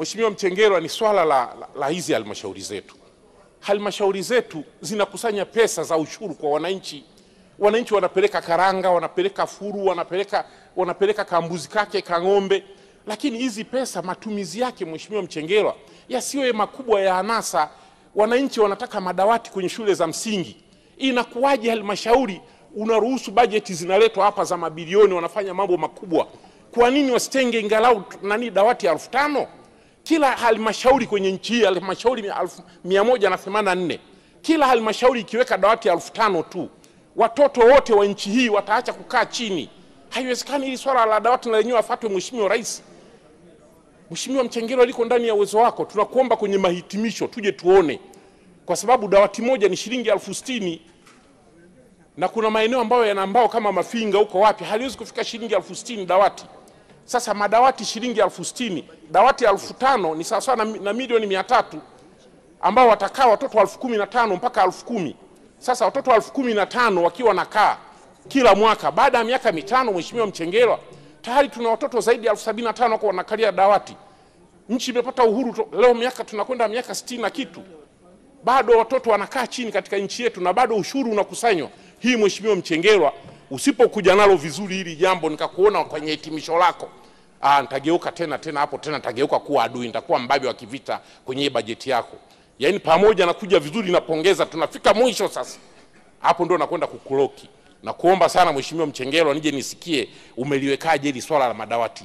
Mheshimiwa Mchengerwa, ni swala la hizi halmashauri zetu. Halmashauri zetu zinakusanya pesa za ushuru kwa wananchi. Wananchi wanapeleka karanga, wanapeleka furu, wanapeleka kambuzi kake, kang'ombe. Lakini hizi pesa matumizi yake, Mheshimiwa Mchengerwa, yasiwe makubwa ya anasa. Wananchi wanataka madawati kwenye shule za msingi. Inakuwaje halmashauri unaruhusu bajeti zinaletwa hapa za mabilioni, wanafanya mambo makubwa? Kwa nini wasitenge ingalau dawati 1500? Kila halmashauri kwenye nchi hii, halmashauri 184, kila halmashauri ikiweka dawati 1500 tu, watoto wote wa nchi hii wataacha kukaa chini. Haiwezekani hili swala la dawati na lenyewe afuatwe Mheshimiwa Rais. Mheshimiwa Mchengerwa, liko ndani ya uwezo wako. Tunakuomba kwenye mahitimisho tuje tuone, kwa sababu dawati moja ni shilingi 60,000 na kuna maeneo ambayo yana mbao kama Mafinga huko wapi haliwezi kufika shilingi 60,000 dawati. Sasa madawati shilingi 60,000, dawati 5,000 ni sawa na milioni 300, ambao watakaa watoto 15,000 mpaka 10,000. Sasa watoto 15,000 wakiwa nakaa kila mwaka, baada ya miaka 5, Mheshimiwa Mchengerwa, tayari tuna watoto zaidi ya 75,000 kwa wanakalia dawati. Nchi imepata uhuru leo tunakwenda miaka 60 na kitu. Bado watoto wanakaa chini katika nchi yetu na bado ushuru unakusanywa. Hii Mheshimiwa Mchengerwa, usipokuja nalo vizuri hili jambo, nikakuona kwenye hitimisho lako, nitageuka tena hapo tena nitageuka kuwa adui, nitakuwa mbabe wa kivita kwenye bajeti yako. Yaani pamoja na kuja vizuri na pongeza, tunafika mwisho sasa, hapo ndio nakwenda kukuloki. Na kuomba sana Mheshimiwa Mchengerwa, nije nisikie umeliwekaje hili swala la madawati.